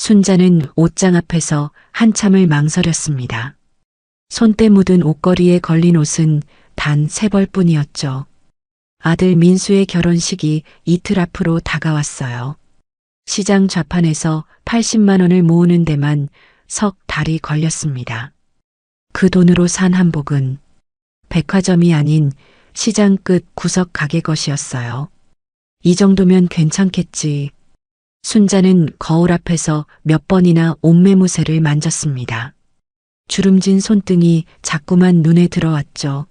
순자는 옷장 앞에서 한참을 망설였습니다. 손때 묻은 옷걸이에 걸린 옷은 단 3벌뿐이었죠. 아들 민수의 결혼식이 이틀 앞으로 다가왔어요. 시장 좌판에서 80만 원을 모으는 데만 석 달이 걸렸습니다. 그 돈으로 산 한복은 백화점이 아닌 시장 끝 구석 가게 것이었어요. 이 정도면 괜찮겠지. 순자는 거울 앞에서 몇 번이나 옷매무새를 만졌습니다. 주름진 손등이 자꾸만 눈에 들어왔죠.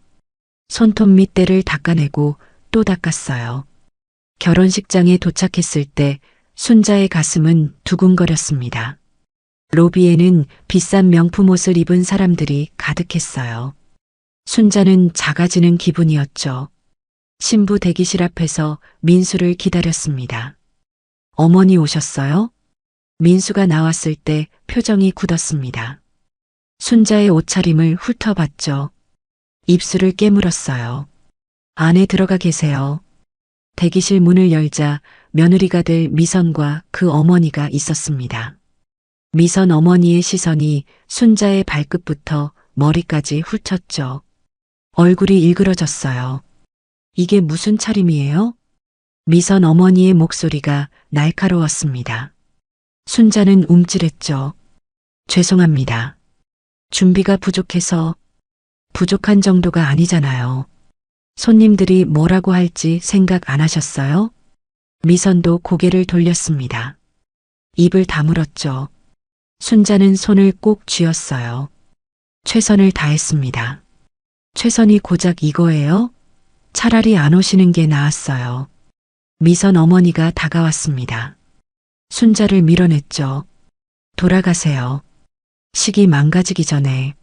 손톱 밑대를 닦아내고 또 닦았어요. 결혼식장에 도착했을 때 순자의 가슴은 두근거렸습니다. 로비에는 비싼 명품 옷을 입은 사람들이 가득했어요. 순자는 작아지는 기분이었죠. 신부 대기실 앞에서 민수를 기다렸습니다. 어머니 오셨어요? 민수가 나왔을 때 표정이 굳었습니다. 순자의 옷차림을 훑어봤죠. 입술을 깨물었어요. 안에 들어가 계세요. 대기실 문을 열자 며느리가 될 미선과 그 어머니가 있었습니다. 미선 어머니의 시선이 순자의 발끝부터 머리까지 훑었죠. 얼굴이 일그러졌어요. 이게 무슨 차림이에요? 미선 어머니의 목소리가 날카로웠습니다. 순자는 움찔했죠. 죄송합니다. 준비가 부족해서. 부족한 정도가 아니잖아요. 손님들이 뭐라고 할지 생각 안 하셨어요? 미선도 고개를 돌렸습니다. 입을 다물었죠. 순자는 손을 꼭 쥐었어요. 최선을 다했습니다. 최선이 고작 이거예요? 차라리 안 오시는 게 나았어요. 미선 어머니가 다가왔습니다. 순자를 밀어냈죠. 돌아가세요. 식이 망가지기 전에.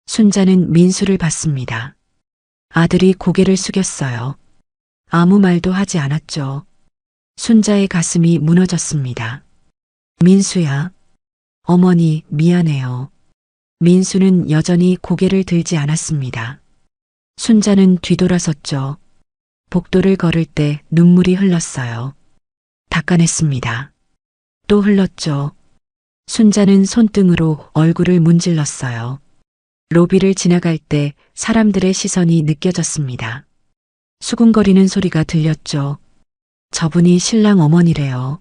순자는 민수를 봤습니다. 아들이 고개를 숙였어요. 아무 말도 하지 않았죠. 순자의 가슴이 무너졌습니다. 민수야. 어머니 미안해요. 민수는 여전히 고개를 들지 않았습니다. 순자는 뒤돌아섰죠. 복도를 걸을 때 눈물이 흘렀어요. 닦아냈습니다. 또 흘렀죠. 순자는 손등으로 얼굴을 문질렀어요. 로비를 지나갈 때 사람들의 시선이 느껴졌습니다. 수군거리는 소리가 들렸죠. 저분이 신랑 어머니래요.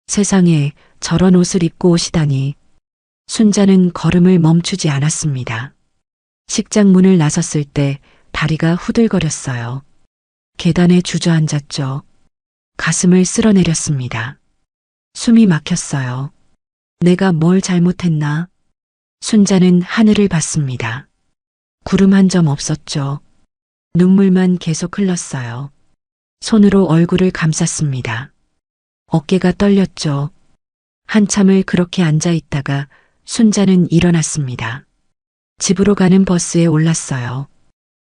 세상에 저런 옷을 입고 오시다니. 순자는 걸음을 멈추지 않았습니다. 식장 문을 나섰을 때 다리가 후들거렸어요. 계단에 주저앉았죠. 가슴을 쓸어내렸습니다. 숨이 막혔어요. 내가 뭘 잘못했나? 순자는 하늘을 봤습니다. 구름 한 점 없었죠. 눈물만 계속 흘렀어요. 손으로 얼굴을 감쌌습니다. 어깨가 떨렸죠. 한참을 그렇게 앉아 있다가 순자는 일어났습니다. 집으로 가는 버스에 올랐어요.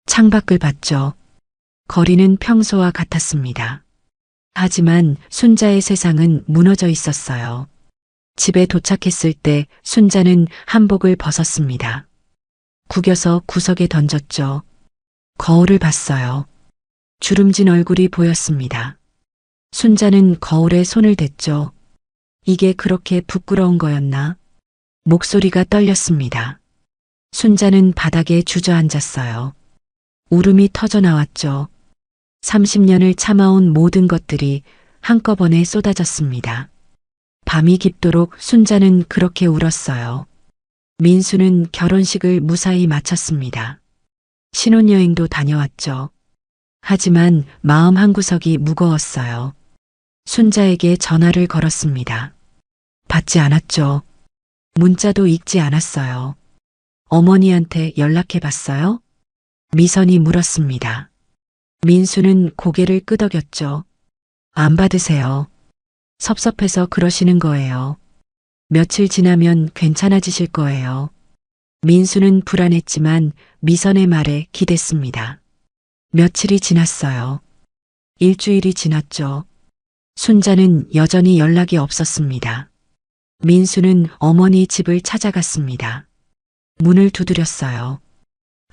창밖을 봤죠. 거리는 평소와 같았습니다. 하지만 순자의 세상은 무너져 있었어요. 집에 도착했을 때 순자는 한복을 벗었습니다. 구겨서 구석에 던졌죠. 거울을 봤어요. 주름진 얼굴이 보였습니다. 순자는 거울에 손을 댔죠. 이게 그렇게 부끄러운 거였나? 목소리가 떨렸습니다. 순자는 바닥에 주저앉았어요. 울음이 터져나왔죠. 30년을 참아온 모든 것들이 한꺼번에 쏟아졌습니다. 밤이 깊도록 순자는 그렇게 울었어요. 민수는 결혼식을 무사히 마쳤습니다. 신혼여행도 다녀왔죠. 하지만 마음 한구석이 무거웠어요. 순자에게 전화를 걸었습니다. 받지 않았죠. 문자도 읽지 않았어요. 어머니한테 연락해 봤어요? 미선이 물었습니다. 민수는 고개를 끄덕였죠. 안 받으세요. 섭섭해서 그러시는 거예요. 며칠 지나면 괜찮아지실 거예요. 민수는 불안했지만 미선의 말에 기댔습니다. 며칠이 지났어요. 일주일이 지났죠. 순자는 여전히 연락이 없었습니다. 민수는 어머니 집을 찾아갔습니다. 문을 두드렸어요.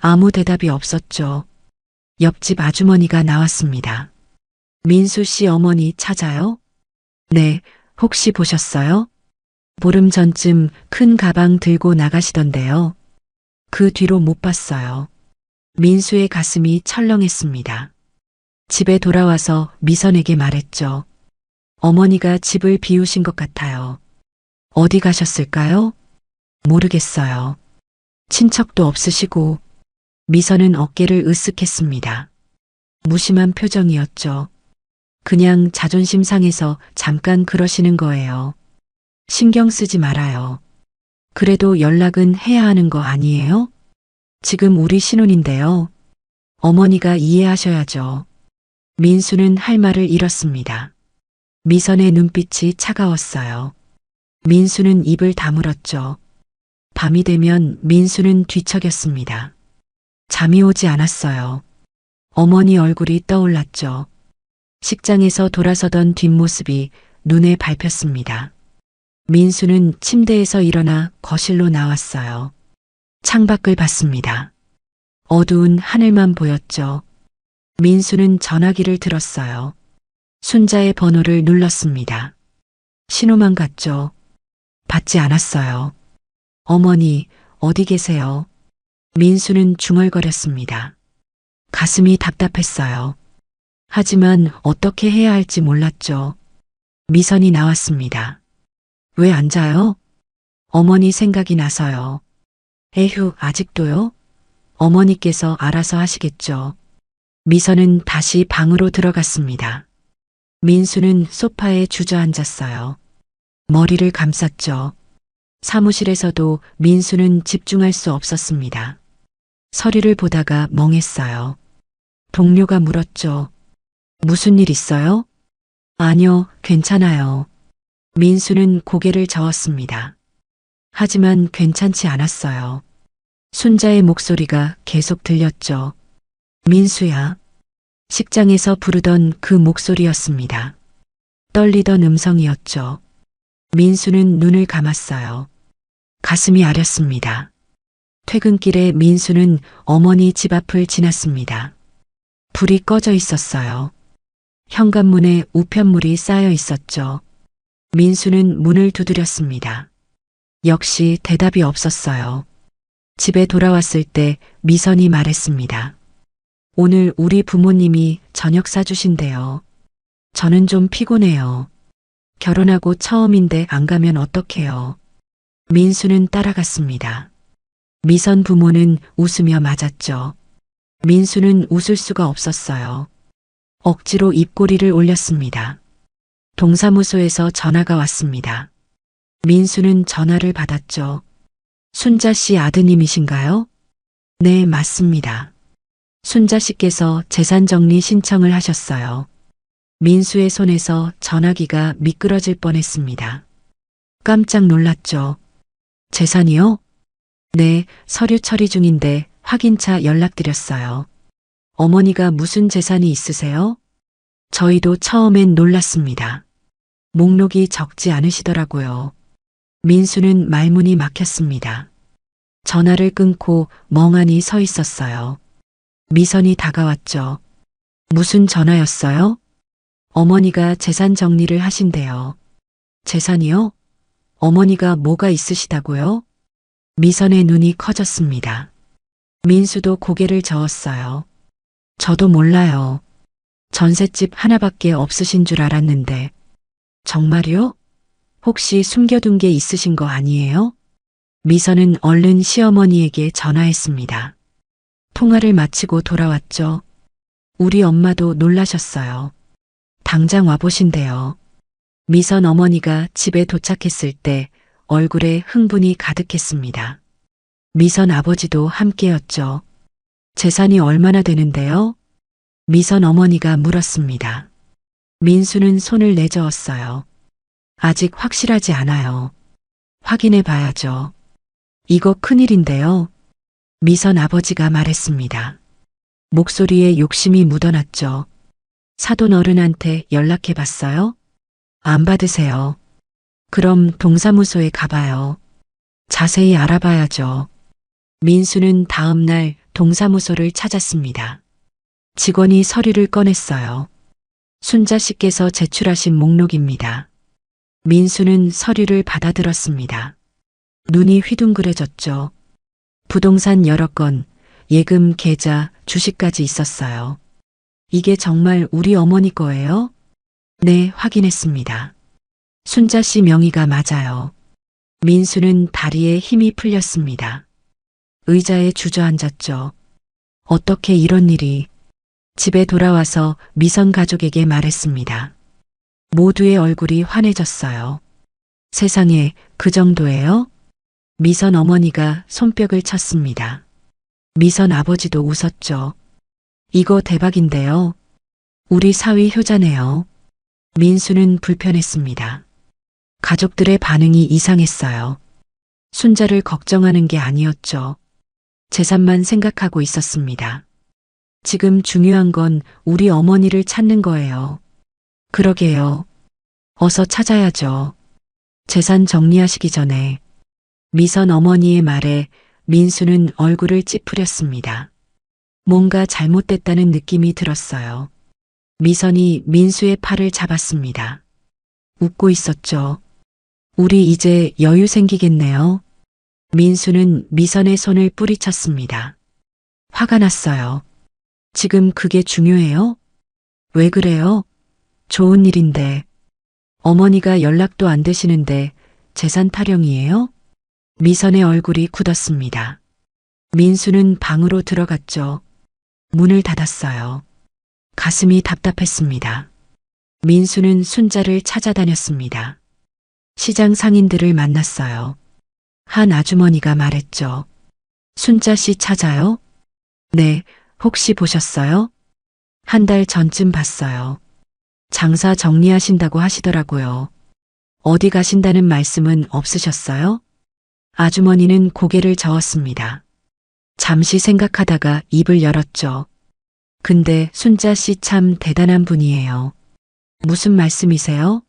아무 대답이 없었죠. 옆집 아주머니가 나왔습니다. 민수 씨 어머니 찾아요? 네, 혹시 보셨어요? 보름 전쯤 큰 가방 들고 나가시던데요. 그 뒤로 못 봤어요. 민수의 가슴이 철렁했습니다. 집에 돌아와서 미선에게 말했죠. 어머니가 집을 비우신 것 같아요. 어디 가셨을까요? 모르겠어요. 친척도 없으시고. 미선은 어깨를 으쓱했습니다. 무심한 표정이었죠. 그냥 자존심 상해서 잠깐 그러시는 거예요. 신경 쓰지 말아요. 그래도 연락은 해야 하는 거 아니에요? 지금 우리 신혼인데요. 어머니가 이해하셔야죠. 민수는 할 말을 잃었습니다. 미선의 눈빛이 차가웠어요. 민수는 입을 다물었죠. 밤이 되면 민수는 뒤척였습니다. 잠이 오지 않았어요. 어머니 얼굴이 떠올랐죠. 식장에서 돌아서던 뒷모습이 눈에 밟혔습니다. 민수는 침대에서 일어나 거실로 나왔어요. 창밖을 봤습니다. 어두운 하늘만 보였죠. 민수는 전화기를 들었어요. 순자의 번호를 눌렀습니다. 신호만 갔죠. 받지 않았어요. 어머니, 어디 계세요? 민수는 중얼거렸습니다. 가슴이 답답했어요. 하지만 어떻게 해야 할지 몰랐죠. 미선이 나왔습니다. 왜 안 자요? 어머니 생각이 나서요. 에휴, 아직도요? 어머니께서 알아서 하시겠죠. 미선은 다시 방으로 들어갔습니다. 민수는 소파에 주저앉았어요. 머리를 감쌌죠. 사무실에서도 민수는 집중할 수 없었습니다. 서류를 보다가 멍했어요. 동료가 물었죠. 무슨 일 있어요? 아니요, 괜찮아요. 민수는 고개를 저었습니다. 하지만 괜찮지 않았어요. 순자의 목소리가 계속 들렸죠. 민수야. 식장에서 부르던 그 목소리였습니다. 떨리던 음성이었죠. 민수는 눈을 감았어요. 가슴이 아렸습니다. 퇴근길에 민수는 어머니 집 앞을 지났습니다. 불이 꺼져 있었어요. 현관문에 우편물이 쌓여 있었죠. 민수는 문을 두드렸습니다. 역시 대답이 없었어요. 집에 돌아왔을 때 미선이 말했습니다. 오늘 우리 부모님이 저녁 사주신대요. 저는 좀 피곤해요. 결혼하고 처음인데 안 가면 어떡해요. 민수는 따라갔습니다. 미선 부모는 웃으며 맞았죠. 민수는 웃을 수가 없었어요. 억지로 입꼬리를 올렸습니다. 동사무소에서 전화가 왔습니다. 민수는 전화를 받았죠. 순자 씨 아드님이신가요? 네, 맞습니다. 순자 씨께서 재산 정리 신청을 하셨어요. 민수의 손에서 전화기가 미끄러질 뻔했습니다. 깜짝 놀랐죠. 재산이요? 네, 서류 처리 중인데 확인차 연락드렸어요. 어머니가 무슨 재산이 있으세요? 저희도 처음엔 놀랐습니다. 목록이 적지 않으시더라고요. 민수는 말문이 막혔습니다. 전화를 끊고 멍하니 서 있었어요. 미선이 다가왔죠. 무슨 전화였어요? 어머니가 재산 정리를 하신대요. 재산이요? 어머니가 뭐가 있으시다고요? 미선의 눈이 커졌습니다. 민수도 고개를 저었어요. 저도 몰라요. 전셋집 하나밖에 없으신 줄 알았는데. 정말요? 혹시 숨겨둔 게 있으신 거 아니에요? 미선은 얼른 시어머니에게 전화했습니다. 통화를 마치고 돌아왔죠. 우리 엄마도 놀라셨어요. 당장 와보신대요. 미선 어머니가 집에 도착했을 때 얼굴에 흥분이 가득했습니다. 미선 아버지도 함께였죠. 재산이 얼마나 되는데요? 미선 어머니가 물었습니다. 민수는 손을 내저었어요. 아직 확실하지 않아요. 확인해 봐야죠. 이거 큰일인데요. 미선 아버지가 말했습니다. 목소리에 욕심이 묻어났죠. 사돈 어른한테 연락해 봤어요? 안 받으세요. 그럼 동사무소에 가봐요. 자세히 알아봐야죠. 민수는 다음 날 동사무소를 찾았습니다. 직원이 서류를 꺼냈어요. 순자 씨께서 제출하신 목록입니다. 민수는 서류를 받아들었습니다. 눈이 휘둥그레졌죠. 부동산 여러 건, 예금, 계좌, 주식까지 있었어요. 이게 정말 우리 어머니 거예요? 네, 확인했습니다. 순자 씨 명의가 맞아요. 민수는 다리에 힘이 풀렸습니다. 의자에 주저앉았죠. 어떻게 이런 일이. 집에 돌아와서 미선 가족에게 말했습니다. 모두의 얼굴이 환해졌어요. 세상에, 그 정도예요? 미선 어머니가 손뼉을 쳤습니다. 미선 아버지도 웃었죠. 이거 대박인데요. 우리 사위 효자네요. 민수는 불편했습니다. 가족들의 반응이 이상했어요. 순자를 걱정하는 게 아니었죠. 재산만 생각하고 있었습니다. 지금 중요한 건 우리 어머니를 찾는 거예요. 그러게요. 어서 찾아야죠. 재산 정리하시기 전에. 미선 어머니의 말에 민수는 얼굴을 찌푸렸습니다. 뭔가 잘못됐다는 느낌이 들었어요. 미선이 민수의 팔을 잡았습니다. 웃고 있었죠. 우리 이제 여유 생기겠네요. 민수는 미선의 손을 뿌리쳤습니다. 화가 났어요. 지금 그게 중요해요? 왜 그래요? 좋은 일인데. 어머니가 연락도 안 되시는데 재산 타령이에요? 미선의 얼굴이 굳었습니다. 민수는 방으로 들어갔죠. 문을 닫았어요. 가슴이 답답했습니다. 민수는 순자를 찾아다녔습니다. 시장 상인들을 만났어요. 한 아주머니가 말했죠. 순자 씨 찾아요? 네, 혹시 보셨어요? 한 달 전쯤 봤어요. 장사 정리하신다고 하시더라고요. 어디 가신다는 말씀은 없으셨어요? 아주머니는 고개를 저었습니다. 잠시 생각하다가 입을 열었죠. 근데 순자 씨 참 대단한 분이에요. 무슨 말씀이세요?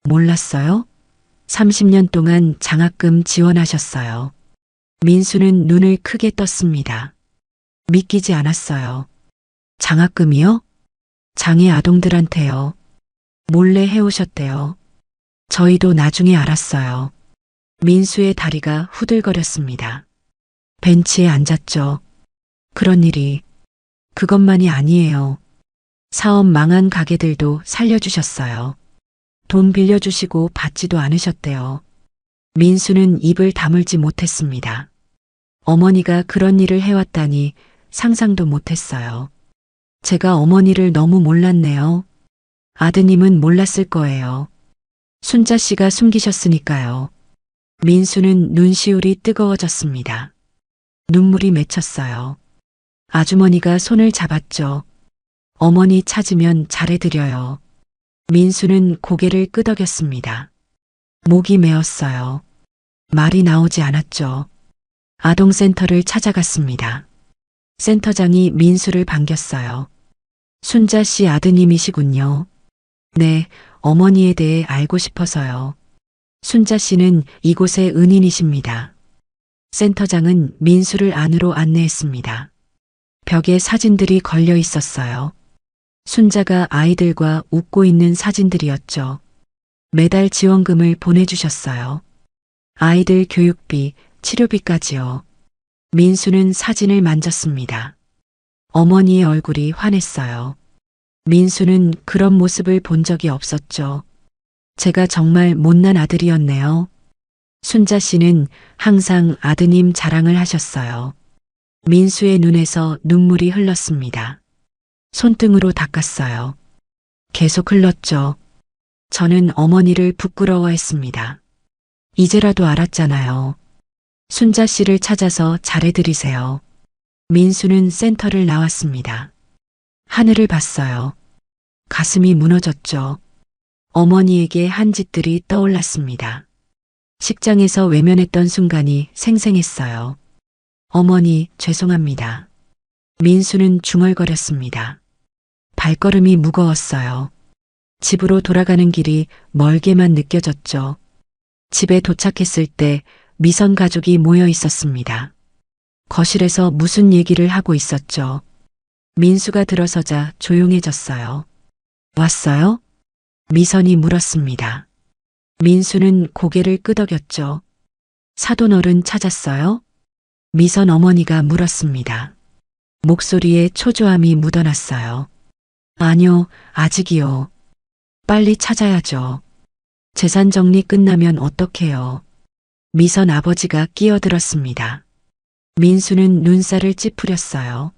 몰랐어요? 30년 동안 장학금 지원하셨어요. 민수는 눈을 크게 떴습니다. 믿기지 않았어요. 장학금이요? 장애 아동들한테요. 몰래 해오셨대요. 저희도 나중에 알았어요. 민수의 다리가 후들거렸습니다. 벤치에 앉았죠. 그런 일이. 그것만이 아니에요. 사업 망한 가게들도 살려주셨어요. 돈 빌려주시고 받지도 않으셨대요. 민수는 입을 다물지 못했습니다. 어머니가 그런 일을 해왔다니 상상도 못했어요. 제가 어머니를 너무 몰랐네요. 아드님은 몰랐을 거예요. 순자 씨가 숨기셨으니까요. 민수는 눈시울이 뜨거워졌습니다. 눈물이 맺혔어요. 아주머니가 손을 잡았죠. 어머니 찾으면 잘해드려요. 민수는 고개를 끄덕였습니다. 목이 메었어요. 말이 나오지 않았죠. 아동센터를 찾아갔습니다. 센터장이 민수를 반겼어요. 순자 씨 아드님이시군요. 네, 어머니에 대해 알고 싶어서요. 순자 씨는 이곳의 은인이십니다. 센터장은 민수를 안으로 안내했습니다. 벽에 사진들이 걸려 있었어요. 순자가 아이들과 웃고 있는 사진들이었죠. 매달 지원금을 보내주셨어요. 아이들 교육비, 치료비까지요. 민수는 사진을 만졌습니다. 어머니의 얼굴이 환했어요. 민수는 그런 모습을 본 적이 없었죠. 제가 정말 못난 아들이었네요. 순자 씨는 항상 아드님 자랑을 하셨어요. 민수의 눈에서 눈물이 흘렀습니다. 손등으로 닦았어요. 계속 흘렀죠. 저는 어머니를 부끄러워했습니다. 이제라도 알았잖아요. 순자 씨를 찾아서 잘해드리세요. 민수는 센터를 나왔습니다. 하늘을 봤어요. 가슴이 무너졌죠. 어머니에게 한 짓들이 떠올랐습니다. 식장에서 외면했던 순간이 생생했어요. 어머니, 죄송합니다. 민수는 중얼거렸습니다. 발걸음이 무거웠어요. 집으로 돌아가는 길이 멀게만 느껴졌죠. 집에 도착했을 때 미선 가족이 모여 있었습니다. 거실에서 무슨 얘기를 하고 있었죠. 민수가 들어서자 조용해졌어요. 왔어요? 미선이 물었습니다. 민수는 고개를 끄덕였죠. 사돈어른 찾았어요? 미선 어머니가 물었습니다. 목소리에 초조함이 묻어났어요. 아니요, 아직이요. 빨리 찾아야죠. 재산 정리 끝나면 어떡해요. 미선 아버지가 끼어들었습니다. 민수는 눈살을 찌푸렸어요.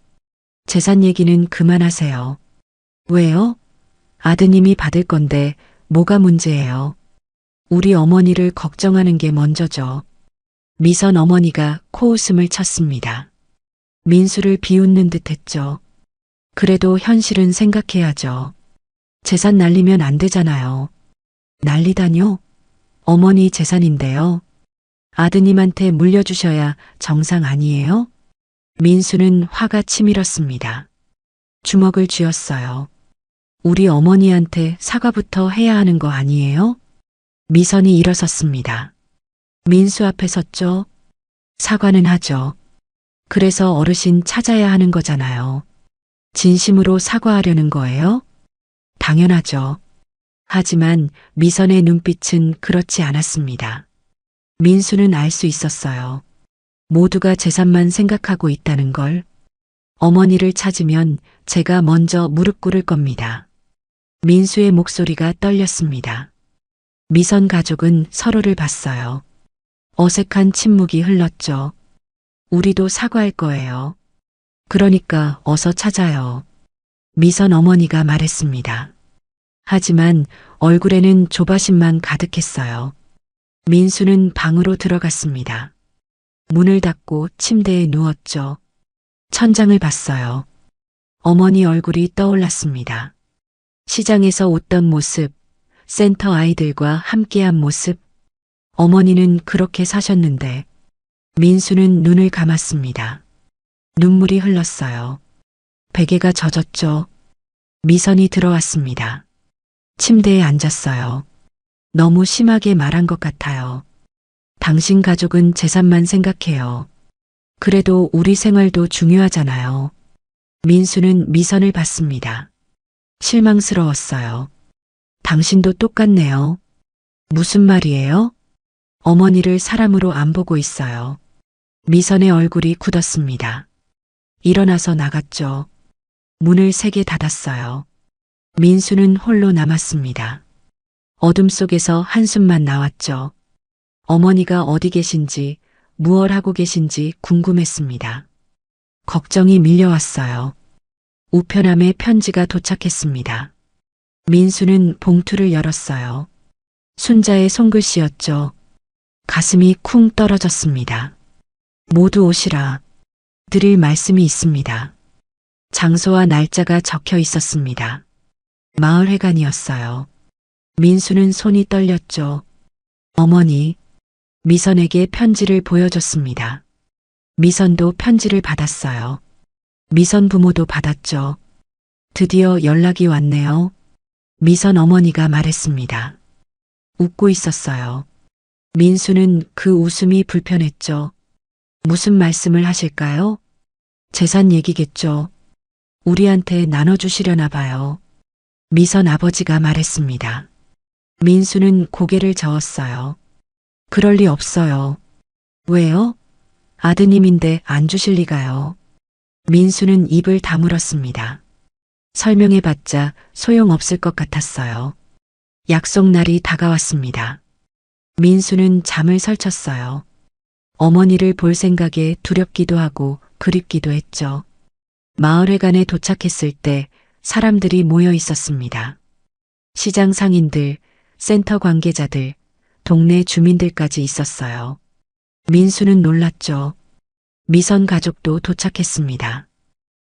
재산 얘기는 그만하세요. 왜요? 아드님이 받을 건데 뭐가 문제예요? 우리 어머니를 걱정하는 게 먼저죠. 미선 어머니가 코웃음을 쳤습니다. 민수를 비웃는 듯 했죠. 그래도 현실은 생각해야죠. 재산 날리면 안 되잖아요. 날리다뇨? 어머니 재산인데요. 아드님한테 물려주셔야 정상 아니에요? 민수는 화가 치밀었습니다. 주먹을 쥐었어요. 우리 어머니한테 사과부터 해야 하는 거 아니에요? 미선이 일어섰습니다. 민수 앞에 섰죠. 사과는 하죠. 그래서 어르신 찾아야 하는 거잖아요. 진심으로 사과하려는 거예요? 당연하죠. 하지만 미선의 눈빛은 그렇지 않았습니다. 민수는 알 수 있었어요. 모두가 재산만 생각하고 있다는 걸. 어머니를 찾으면 제가 먼저 무릎 꿇을 겁니다. 민수의 목소리가 떨렸습니다. 미선 가족은 서로를 봤어요. 어색한 침묵이 흘렀죠. 우리도 사과할 거예요. 그러니까 어서 찾아요. 미선 어머니가 말했습니다. 하지만 얼굴에는 조바심만 가득했어요. 민수는 방으로 들어갔습니다. 문을 닫고 침대에 누웠죠. 천장을 봤어요. 어머니 얼굴이 떠올랐습니다. 시장에서 웃던 모습, 센터 아이들과 함께한 모습. 어머니는 그렇게 사셨는데 민수는 눈을 감았습니다. 눈물이 흘렀어요. 베개가 젖었죠. 미선이 들어왔습니다. 침대에 앉았어요. 너무 심하게 말한 것 같아요. 당신 가족은 재산만 생각해요. 그래도 우리 생활도 중요하잖아요. 민수는 미선을 봤습니다. 실망스러웠어요. 당신도 똑같네요. 무슨 말이에요? 어머니를 사람으로 안 보고 있어요. 미선의 얼굴이 굳었습니다. 일어나서 나갔죠. 문을 세게 닫았어요. 민수는 홀로 남았습니다. 어둠 속에서 한숨만 나왔죠. 어머니가 어디 계신지, 무얼 하고 계신지 궁금했습니다. 걱정이 밀려왔어요. 우편함에 편지가 도착했습니다. 민수는 봉투를 열었어요. 순자의 손글씨였죠. 가슴이 쿵 떨어졌습니다. 모두 오시라. 드릴 말씀이 있습니다. 장소와 날짜가 적혀 있었습니다. 마을회관이었어요. 민수는 손이 떨렸죠. 어머니, 미선에게 편지를 보여줬습니다. 미선도 편지를 받았어요. 미선 부모도 받았죠. 드디어 연락이 왔네요. 미선 어머니가 말했습니다. 웃고 있었어요. 민수는 그 웃음이 불편했죠. 무슨 말씀을 하실까요? 재산 얘기겠죠. 우리한테 나눠주시려나 봐요. 미선 아버지가 말했습니다. 민수는 고개를 저었어요. 그럴 리 없어요. 왜요? 아드님인데 안 주실 리가요. 민수는 입을 다물었습니다. 설명해봤자 소용없을 것 같았어요. 약속 날이 다가왔습니다. 민수는 잠을 설쳤어요. 어머니를 볼 생각에 두렵기도 하고 그립기도 했죠. 마을회관에 도착했을 때 사람들이 모여 있었습니다. 시장 상인들, 센터 관계자들, 동네 주민들까지 있었어요. 민수는 놀랐죠. 미선 가족도 도착했습니다.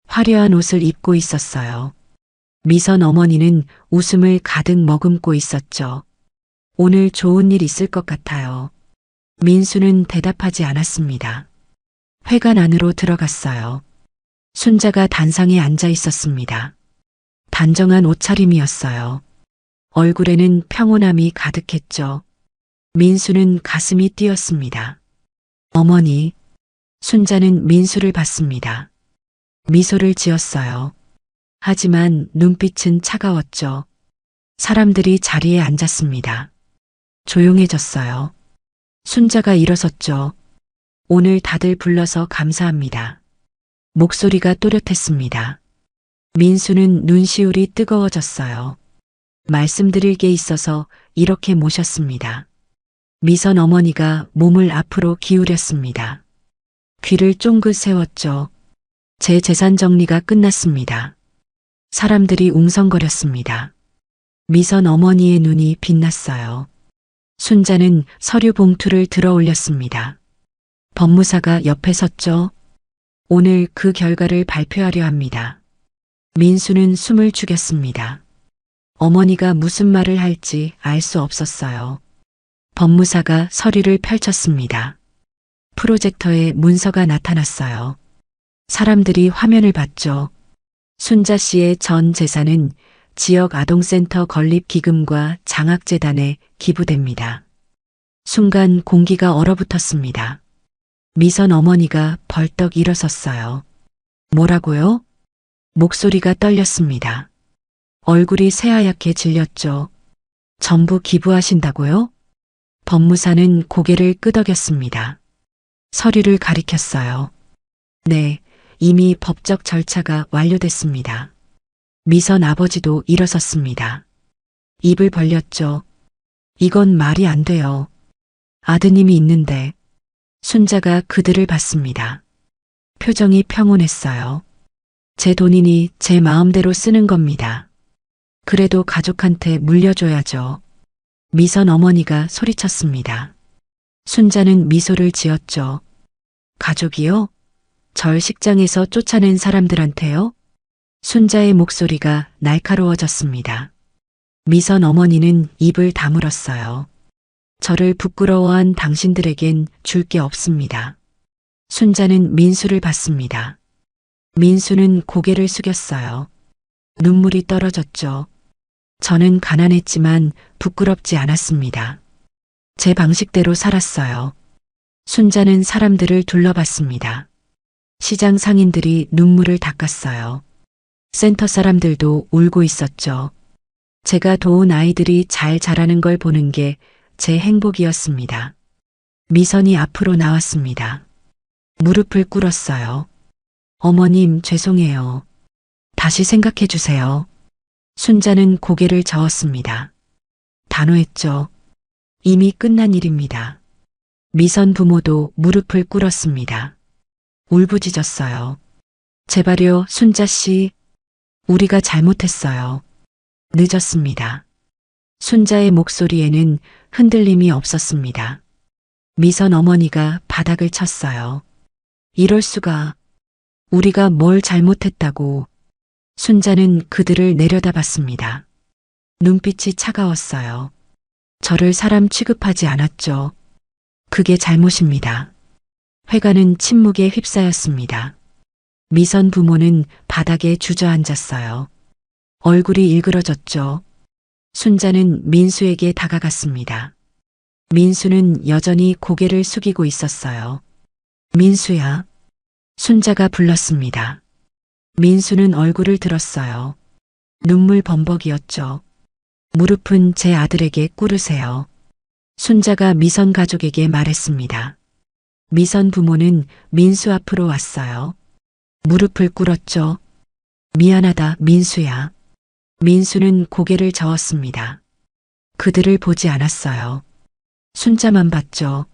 화려한 옷을 입고 있었어요. 미선 어머니는 웃음을 가득 머금고 있었죠. 오늘 좋은 일 있을 것 같아요. 민수는 대답하지 않았습니다. 회관 안으로 들어갔어요. 순자가 단상에 앉아 있었습니다. 단정한 옷차림이었어요. 얼굴에는 평온함이 가득했죠. 민수는 가슴이 뛰었습니다. 어머니, 순자는 민수를 봤습니다. 미소를 지었어요. 하지만 눈빛은 차가웠죠. 사람들이 자리에 앉았습니다. 조용해졌어요. 순자가 일어섰죠. 오늘 다들 불러서 감사합니다. 목소리가 또렷했습니다. 민수는 눈시울이 뜨거워졌어요. 말씀드릴 게 있어서 이렇게 모셨습니다. 미선 어머니가 몸을 앞으로 기울였습니다. 귀를 쫑긋 세웠죠. 제 재산 정리가 끝났습니다. 사람들이 웅성거렸습니다. 미선 어머니의 눈이 빛났어요. 순자는 서류 봉투를 들어 올렸습니다. 법무사가 옆에 섰죠. 오늘 그 결과를 발표하려 합니다. 민수는 숨을 죽였습니다. 어머니가 무슨 말을 할지 알 수 없었어요. 법무사가 서류를 펼쳤습니다. 프로젝터에 문서가 나타났어요. 사람들이 화면을 봤죠. 순자 씨의 전 재산은 지역 아동센터 건립 기금과 장학재단에 기부됩니다. 순간 공기가 얼어붙었습니다. 미선 어머니가 벌떡 일어섰어요. 뭐라고요? 목소리가 떨렸습니다. 얼굴이 새하얗게 질렸죠. 전부 기부하신다고요? 법무사는 고개를 끄덕였습니다. 서류를 가리켰어요. 네, 이미 법적 절차가 완료됐습니다. 미선 아버지도 일어섰습니다. 입을 벌렸죠. 이건 말이 안 돼요. 아드님이 있는데. 순자가 그들을 봤습니다. 표정이 평온했어요. 제 돈이니 제 마음대로 쓰는 겁니다. 그래도 가족한테 물려줘야죠. 미선 어머니가 소리쳤습니다. 순자는 미소를 지었죠. 가족이요? 절 식장에서 쫓아낸 사람들한테요? 순자의 목소리가 날카로워졌습니다. 미선 어머니는 입을 다물었어요. 저를 부끄러워한 당신들에겐 줄 게 없습니다. 순자는 민수를 봤습니다. 민수는 고개를 숙였어요. 눈물이 떨어졌죠. 저는 가난했지만 부끄럽지 않았습니다. 제 방식대로 살았어요. 순자는 사람들을 둘러봤습니다. 시장 상인들이 눈물을 닦았어요. 센터 사람들도 울고 있었죠. 제가 도운 아이들이 잘 자라는 걸 보는 게 제 행복이었습니다. 미선이 앞으로 나왔습니다. 무릎을 꿇었어요. 어머님, 죄송해요. 다시 생각해 주세요. 순자는 고개를 저었습니다. 단호했죠. 이미 끝난 일입니다. 미선 부모도 무릎을 꿇었습니다. 울부짖었어요. 제발요, 순자 씨. 우리가 잘못했어요. 늦었습니다. 순자의 목소리에는 흔들림이 없었습니다. 미선 어머니가 바닥을 쳤어요. 이럴 수가. 우리가 뭘 잘못했다고. 순자는 그들을 내려다봤습니다. 눈빛이 차가웠어요. 저를 사람 취급하지 않았죠. 그게 잘못입니다. 회관은 침묵에 휩싸였습니다. 미선 부모는 바닥에 주저앉았어요. 얼굴이 일그러졌죠. 순자는 민수에게 다가갔습니다. 민수는 여전히 고개를 숙이고 있었어요. 민수야. 순자가 불렀습니다. 민수는 얼굴을 들었어요. 눈물 범벅이었죠. 무릎은 제 아들에게 꿇으세요. 순자가 미선 가족에게 말했습니다. 미선 부모는 민수 앞으로 왔어요. 무릎을 꿇었죠. 미안하다, 민수야. 민수는 고개를 저었습니다. 그들을 보지 않았어요. 순자만 봤죠.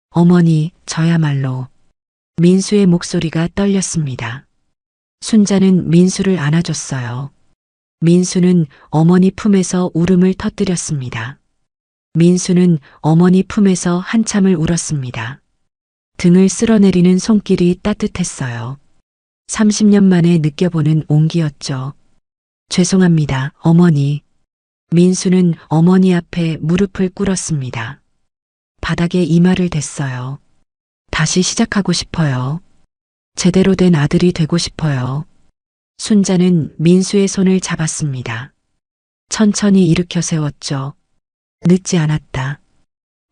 어머니, 저야말로. 민수의 목소리가 떨렸습니다. 순자는 민수를 안아줬어요. 민수는 어머니 품에서 울음을 터뜨렸습니다. 민수는 어머니 품에서 한참을 울었습니다. 등을 쓸어내리는 손길이 따뜻했어요. 30년 만에 느껴보는 온기였죠. 죄송합니다, 어머니. 민수는 어머니 앞에 무릎을 꿇었습니다. 바닥에 이마를 댔어요. 다시 시작하고 싶어요. 제대로 된 아들이 되고 싶어요. 순자는 민수의 손을 잡았습니다. 천천히 일으켜 세웠죠. 늦지 않았다.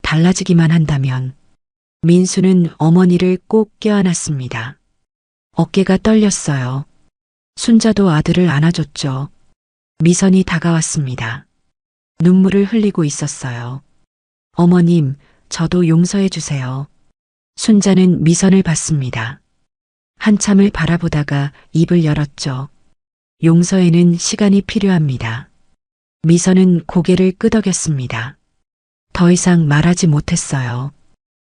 달라지기만 한다면. 민수는 어머니를 꼭 껴안았습니다. 어깨가 떨렸어요. 순자도 아들을 안아줬죠. 미선이 다가왔습니다. 눈물을 흘리고 있었어요. 어머님, 저도 용서해 주세요. 순자는 미선을 받습니다. 한참을 바라보다가 입을 열었죠. 용서에는 시간이 필요합니다. 미선은 고개를 끄덕였습니다. 더 이상 말하지 못했어요.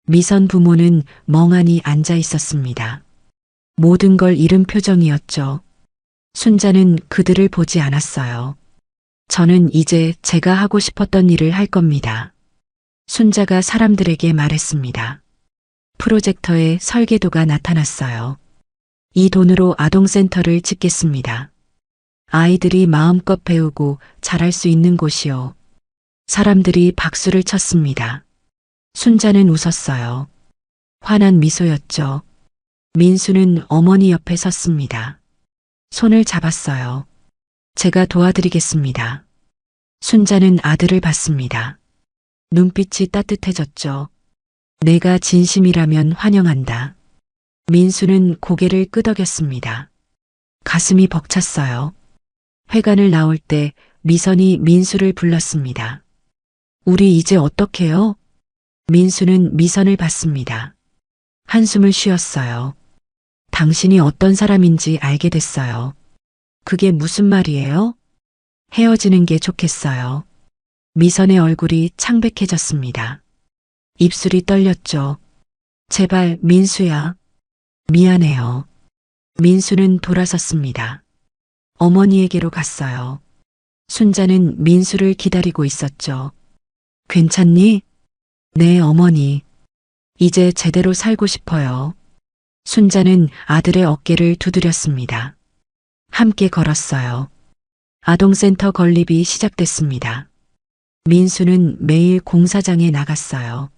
미선 부모는 멍하니 앉아 있었습니다. 모든 걸 잃은 표정이었죠. 순자는 그들을 보지 않았어요. 저는 이제 제가 하고 싶었던 일을 할 겁니다. 순자가 사람들에게 말했습니다. 프로젝터에 설계도가 나타났어요. 이 돈으로 아동센터를 짓겠습니다. 아이들이 마음껏 배우고 잘할 수 있는 곳이요. 사람들이 박수를 쳤습니다. 순자는 웃었어요. 환한 미소였죠. 민수는 어머니 옆에 섰습니다. 손을 잡았어요. 제가 도와드리겠습니다. 순자는 아들을 봤습니다. 눈빛이 따뜻해졌죠. 내가 진심이라면 환영한다. 민수는 고개를 끄덕였습니다. 가슴이 벅찼어요. 회관을 나올 때 미선이 민수를 불렀습니다. 우리 이제 어떡해요? 민수는 미선을 봤습니다. 한숨을 쉬었어요. 당신이 어떤 사람인지 알게 됐어요. 그게 무슨 말이에요? 헤어지는 게 좋겠어요. 미선의 얼굴이 창백해졌습니다. 입술이 떨렸죠. 제발 민수야. 미안해요. 민수는 돌아섰습니다. 어머니에게로 갔어요. 순자는 민수를 기다리고 있었죠. 괜찮니? 네, 어머니. 이제 제대로 살고 싶어요. 순자는 아들의 어깨를 두드렸습니다. 함께 걸었어요. 아동센터 건립이 시작됐습니다. 민수는 매일 공사장에 나갔어요.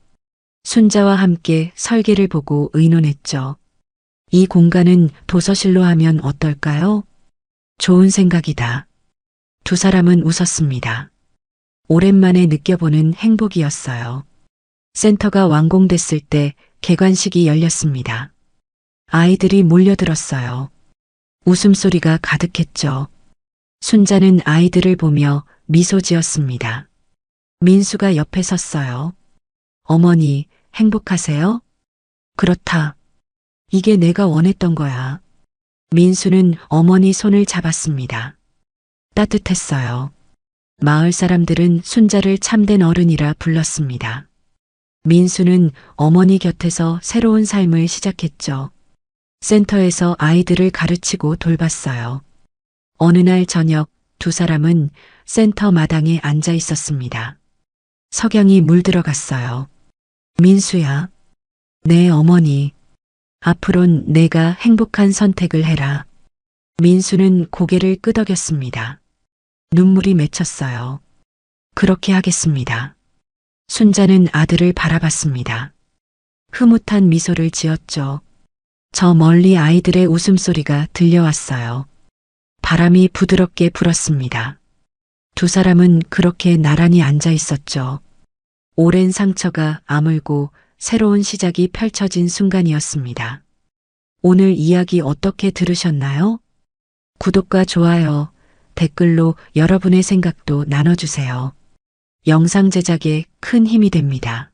순자와 함께 설계를 보고 의논했죠. 이 공간은 도서실로 하면 어떨까요? 좋은 생각이다. 두 사람은 웃었습니다. 오랜만에 느껴보는 행복이었어요. 센터가 완공됐을 때 개관식이 열렸습니다. 아이들이 몰려들었어요. 웃음소리가 가득했죠. 순자는 아이들을 보며 미소 지었습니다. 민수가 옆에 섰어요. 어머니, 행복하세요? 그렇다. 이게 내가 원했던 거야. 민수는 어머니 손을 잡았습니다. 따뜻했어요. 마을 사람들은 순자를 참된 어른이라 불렀습니다. 민수는 어머니 곁에서 새로운 삶을 시작했죠. 센터에서 아이들을 가르치고 돌봤어요. 어느 날 저녁 두 사람은 센터 마당에 앉아 있었습니다. 석양이 물들어갔어요. 민수야. 네, 어머니. 앞으론 내가 행복한 선택을 해라. 민수는 고개를 끄덕였습니다. 눈물이 맺혔어요. 그렇게 하겠습니다. 순자는 아들을 바라봤습니다. 흐뭇한 미소를 지었죠. 저 멀리 아이들의 웃음소리가 들려왔어요. 바람이 부드럽게 불었습니다. 두 사람은 그렇게 나란히 앉아 있었죠. 오랜 상처가 아물고 새로운 시작이 펼쳐진 순간이었습니다. 오늘 이야기 어떻게 들으셨나요? 구독과 좋아요, 댓글로 여러분의 생각도 나눠주세요. 영상 제작에 큰 힘이 됩니다.